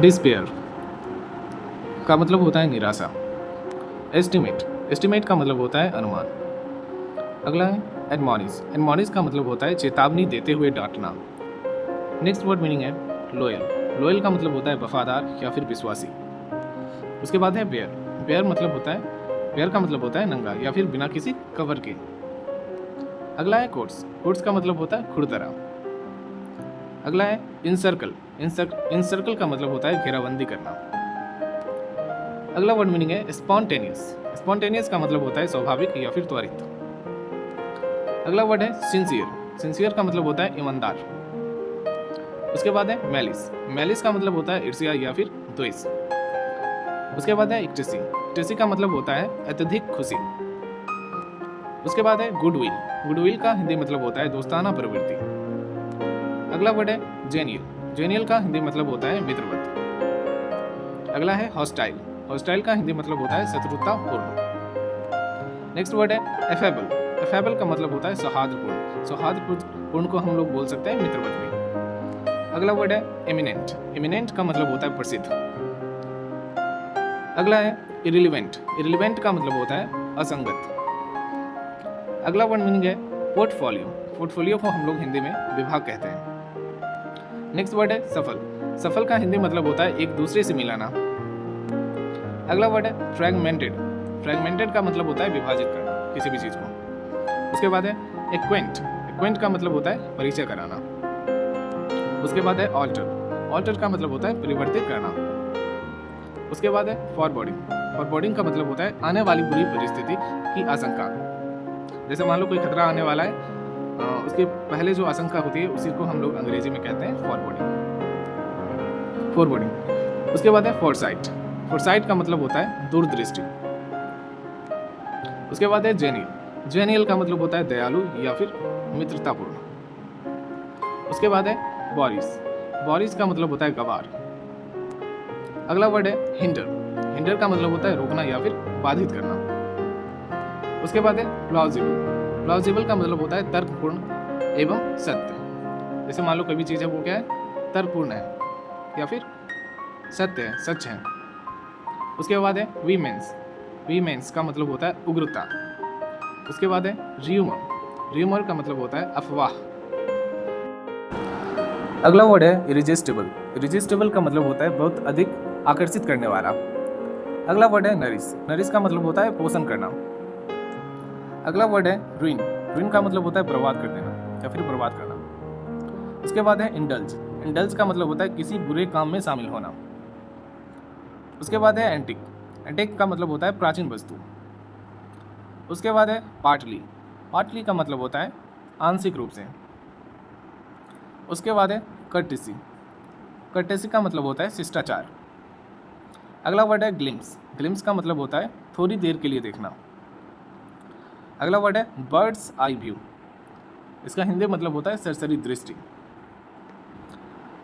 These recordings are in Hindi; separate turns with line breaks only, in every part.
डिस्पेयर का मतलब होता है निराशा। एस्टिमेट, एस्टिमेट का मतलब होता है अनुमान। अगला है एडमॉनिश, एडमॉनिश का मतलब होता है चेतावनी देते हुए डांटना। नेक्स्ट वर्ड मीनिंग है लोयल, लोयल का मतलब होता है वफादार या फिर विश्वासी। उसके बाद है बेयर, बेयर मतलब होता है, बेयर का मतलब होता है नंगा या फिर बिना किसी कवर के। अगला है कोट्स, कोट्स का मतलब होता है खुरदरा। अगला है इनसर्कल, इनसर्कल का मतलब होता है घेराबंदी करना। अगला वर्ड मीनिंग है स्पॉन्टेनियस, स्पॉन्टेनियस का मतलब होता है स्वाभाविक या फिर त्वरित। अगला वर्ड है सिंसियर, सिंसियर का मतलब होता है ईमानदार। उसके बाद है मैलिस, मैलिस का मतलब होता है ईर्ष्या या फिर द्वेष। उसके बाद है इक्टेसी, इक्टेसी का मतलब होता है अत्यधिक खुशी। उसके बाद है गुडविल, गुडविल का हिंदी मतलब होता है दोस्ताना प्रवृत्ति। अगला वर्ड है जेनियल, जेनियल का हिंदी मतलब होता है मित्रवत। अगला है हॉस्टाइल, हॉस्टाइल का हिंदी मतलब होता है शत्रुतापूर्ण। नेक्स्ट वर्ड है एफेबल, एफेबल का मतलब होता है सौहार्दपूर्ण, सौहार्दपूर्ण को हम लोग बोल सकते हैं मित्रवत भी। अगला वर्ड है एमिनेंट, एमिनेंट का मतलब होता है प्रसिद्ध। अगला है इरिलीवेंट, इरिलीवेंट का मतलब होता है असंगत। अगला वर्ड मीनिंग है पोर्टफोलियो, पोर्टफोलियो को हम लोग हिंदी में विभाग कहते हैं। नेक्स्ट वर्ड है सफल, सफल का हिंदी मतलब होता है एक दूसरे से मिलाना। अगला वर्ड है फ्रैगमेंटेड, फ्रैगमेंटेड का मतलब होता है विभाजित करना किसी भी चीज को। उसके बाद है एक्वेंट, एक्वेंट का मतलब होता है परिचय कराना। उसके बाद है ऑल्टर, ऑल्टर का मतलब होता है परिवर्तित करना। उसके बाद है फॉरवर्डिंग, फॉरवर्डिंग का मतलब होता है आने वाली बुरी परिस्थिति की आशंका। जैसे मान लो कोई खतरा आने वाला है, उसके पहले जो आशंका होती है उसी को हम लोग अंग्रेजी में कहते हैं फॉरवर्डिंग, फॉरवर्डिंग। उसके बाद है फोरसाइट, फोरसाइट का मतलब होता है दूरदृष्टि। उसके बाद है जेनियल, जेनियल का मतलब होता है दयालु या फिर मित्रतापूर्ण। उसके बाद है बॉरिस, बॉरिस का मतलब होता है गवार। अगला वर्ड है हिंडर, हिंडर का मतलब होता है रोकना या फिर बाधित करना। उसके बाद है प्लॉजिबल, प्लॉजिबल का मतलब होता है तर्कपूर्ण एवं सत्य। जैसे मान लो कोई भी चीज़ है वो क्या है, तर्कपूर्ण है या फिर सत्य है, सच है। उसके बाद है वीमेंस, वीमेंस का मतलब होता है उग्रता। उसके बाद है र्यूमर, र्यूमर का मतलब होता है अफवाह। अगला वर्ड है इरिजिस्टिबल, इरिजिस्टिबल का मतलब होता है बहुत अधिक आकर्षित करने वाला। अगला वर्ड है नरिश, नरिश का मतलब होता है पोषण करना। अगला वर्ड है रुइन, रुइन का मतलब होता है बर्बाद कर देना या फिर बर्बाद करना। उसके बाद है इंडल्ज, इंडल्ज का मतलब होता है किसी बुरे काम में शामिल होना। उसके बाद है एंटिक, एंटिक का मतलब होता है प्राचीन वस्तु। उसके बाद है पार्टली, पार्टली का मतलब होता है आंशिक रूप से। उसके बाद है कर्टेसी, कर्टेसी का मतलब होता है शिष्टाचार। अगला वर्ड है ग्लिम्स, ग्लिम्स का मतलब होता है थोड़ी देर के लिए देखना। अगला वर्ड है बर्ड्स आई व्यू, इसका हिंदी मतलब होता है सरसरी दृष्टि।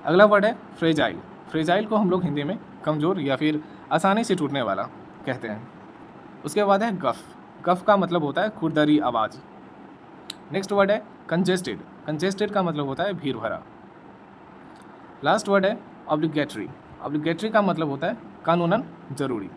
अगला वर्ड है फ्रेजाइल, फ्रेजाइल को हम लोग हिंदी में कमज़ोर या फिर आसानी से टूटने वाला कहते हैं। उसके बाद है गफ, गफ का मतलब होता है खुरदरी आवाज़। नेक्स्ट वर्ड है कंजेस्टेड, कंजेस्टेड का मतलब होता है भीड़ भरा। लास्ट वर्ड है ऑब्लिगेटरी, ऑब्लिगेटरी का मतलब होता है कानूनन जरूरी।